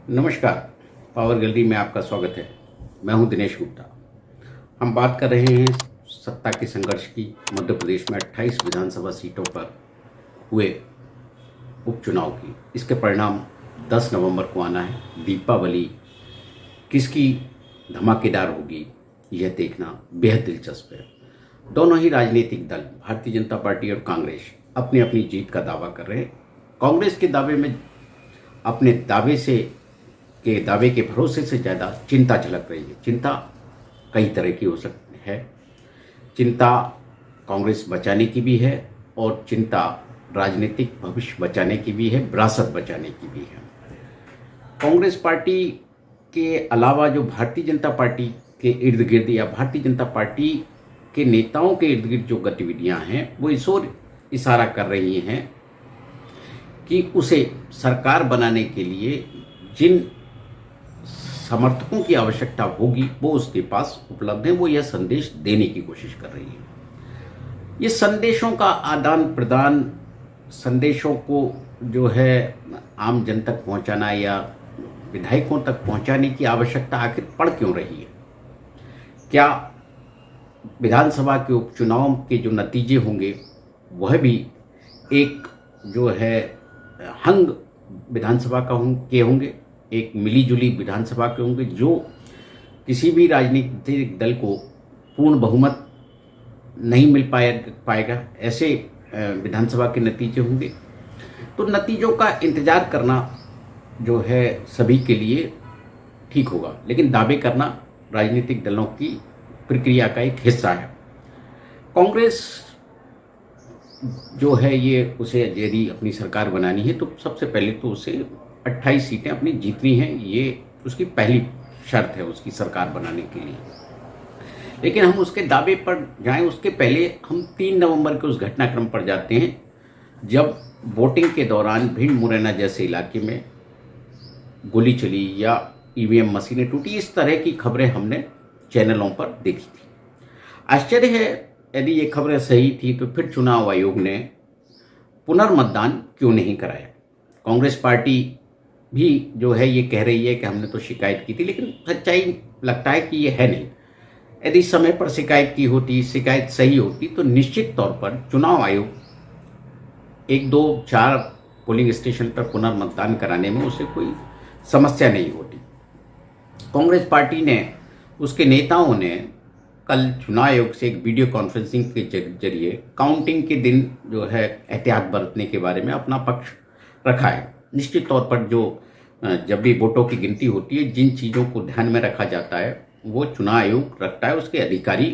नमस्कार। Power gallery में आपका स्वागत है। मैं हूं दिनेश गुप्ता। हम बात कर रहे हैं सत्ता के संघर्ष की। मध्य प्रदेश में 28 विधानसभा सीटों पर हुए उपचुनाव की। इसके परिणाम 10 नवंबर को आना है। दीपावली किसकी धमाकेदार होगी यह देखना बेहद दिलचस्प है। दोनों ही राजनीतिक दल भारतीय जनता पार्टी और कांग्रेस अपनी अपनी जीत का दावा कर रहे हैं। कांग्रेस के दावे में अपने दावे के भरोसे से ज़्यादा चिंता झलक रही है। चिंता कई तरह की हो सकती है। चिंता कांग्रेस बचाने की भी है और चिंता राजनीतिक भविष्य बचाने की भी है, विरासत बचाने की भी है। कांग्रेस पार्टी के अलावा जो भारतीय जनता पार्टी के इर्द गिर्द या भारतीय जनता पार्टी के नेताओं के इर्द गिर्द जो गतिविधियां हैं वो इस ओर इशारा कर रही हैं कि उसे सरकार बनाने के लिए जिन समर्थकों की आवश्यकता होगी वो उसके पास उपलब्ध है। वो यह संदेश देने की कोशिश कर रही है। ये संदेशों का आदान प्रदान, संदेशों को जो है आम जन तक पहुंचाना या विधायकों तक पहुंचाने की आवश्यकता आखिर पड़ क्यों रही है? क्या विधानसभा के उपचुनाव के जो नतीजे होंगे वह भी एक जो है हंग विधानसभा के होंगे, एक मिलीजुली विधानसभा के होंगे जो किसी भी राजनीतिक दल को पूर्ण बहुमत नहीं मिल पाएगा, ऐसे विधानसभा के नतीजे होंगे। तो नतीजों का इंतजार करना जो है सभी के लिए ठीक होगा, लेकिन दावे करना राजनीतिक दलों की प्रक्रिया का एक हिस्सा है। कांग्रेस जो है ये उसे यदि अपनी सरकार बनानी है तो सबसे पहले तो उसे 28 सीटें अपनी जीतनी हैं। ये उसकी पहली शर्त है उसकी सरकार बनाने के लिए। लेकिन हम उसके दावे पर जाएं उसके पहले हम 3 नवंबर के उस घटनाक्रम पर जाते हैं जब वोटिंग के दौरान भिंड मुरैना जैसे इलाके में गोली चली या ईवीएम मशीनें टूटी। इस तरह की खबरें हमने चैनलों पर देखी थी। आश्चर्य है यदि ये खबरें सही थी तो फिर चुनाव आयोग ने पुनर्मतदान क्यों नहीं कराया? कांग्रेस पार्टी भी जो है ये कह रही है कि हमने तो शिकायत की थी, लेकिन सच्चाई लगता है कि ये है नहीं। यदि समय पर शिकायत की होती, शिकायत सही होती तो निश्चित तौर पर चुनाव आयोग 1, 2, 4 पोलिंग स्टेशन पर पुनर्मतदान कराने में उसे कोई समस्या नहीं होती। कांग्रेस पार्टी ने, उसके नेताओं ने कल चुनाव आयोग से एक वीडियो कॉन्फ्रेंसिंग के जरिए काउंटिंग के दिन जो है एहतियात बरतने के बारे में अपना पक्ष रखा है। निश्चित तौर पर जो जब भी वोटों की गिनती होती है जिन चीज़ों को ध्यान में रखा जाता है वो चुनाव आयोग रखता है, उसके अधिकारी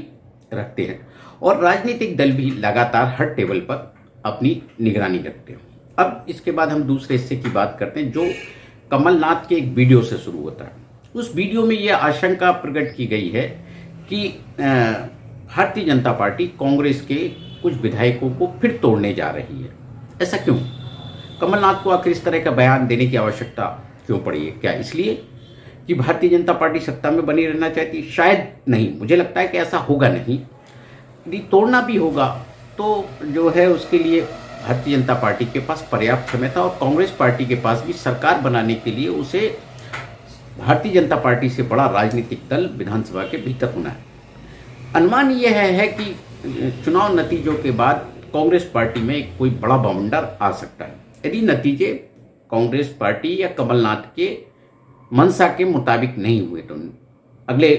रखते हैं और राजनीतिक दल भी लगातार हर टेबल पर अपनी निगरानी रखते हैं। अब इसके बाद हम दूसरे हिस्से की बात करते हैं जो कमलनाथ के एक वीडियो से शुरू होता है। उस वीडियो में यह आशंका प्रकट की गई है कि भारतीय जनता पार्टी कांग्रेस के कुछ विधायकों को फिर तोड़ने जा रही है। ऐसा क्यों? कमलनाथ को आखिर इस तरह का बयान देने की आवश्यकता क्यों पड़ी है? क्या इसलिए कि भारतीय जनता पार्टी सत्ता में बनी रहना चाहती? शायद नहीं, मुझे लगता है कि ऐसा होगा नहीं। यदि तोड़ना भी होगा तो जो है उसके लिए भारतीय जनता पार्टी के पास पर्याप्त समय था और कांग्रेस पार्टी के पास भी सरकार बनाने के लिए उसे भारतीय जनता पार्टी से बड़ा राजनीतिक दल विधानसभा के भीतर होना है। अनुमान यह है कि चुनाव नतीजों के बाद कांग्रेस पार्टी में कोई बड़ा बवंडर आ सकता है। यदि नतीजे कांग्रेस पार्टी या कमलनाथ के मंशा के मुताबिक नहीं हुए तो अगले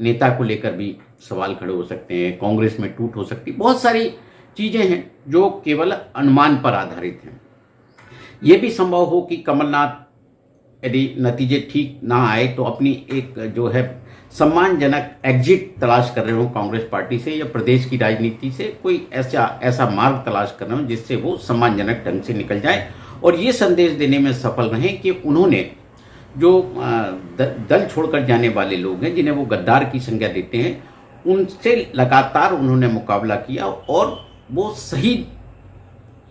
नेता को लेकर भी सवाल खड़े हो सकते हैं, कांग्रेस में टूट हो सकती है। बहुत सारी चीज़ें हैं जो केवल अनुमान पर आधारित हैं। ये भी संभव हो कि कमलनाथ यदि नतीजे ठीक ना आए तो अपनी एक जो है सम्मानजनक एग्जिट तलाश कर रहे हो कांग्रेस पार्टी से या प्रदेश की राजनीति से, कोई ऐसा मार्ग तलाश कर रहे हो जिससे वो सम्मानजनक ढंग से निकल जाए और ये संदेश देने में सफल रहे कि उन्होंने जो दल छोड़कर जाने वाले लोग हैं जिन्हें वो गद्दार की संज्ञा देते हैं उनसे लगातार उन्होंने मुकाबला किया और वो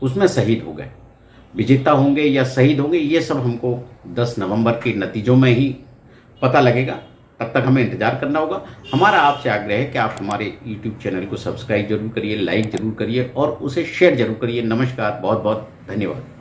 उसमें शहीद हो गए। विजेता होंगे या शहीद होंगे ये सब हमको 10 नवंबर के नतीजों में ही पता लगेगा। तब तक हमें इंतजार करना होगा। हमारा आपसे आग्रह है कि आप हमारे YouTube चैनल को सब्सक्राइब जरूर करिए, लाइक जरूर करिए और उसे शेयर जरूर करिए। नमस्कार, बहुत बहुत धन्यवाद।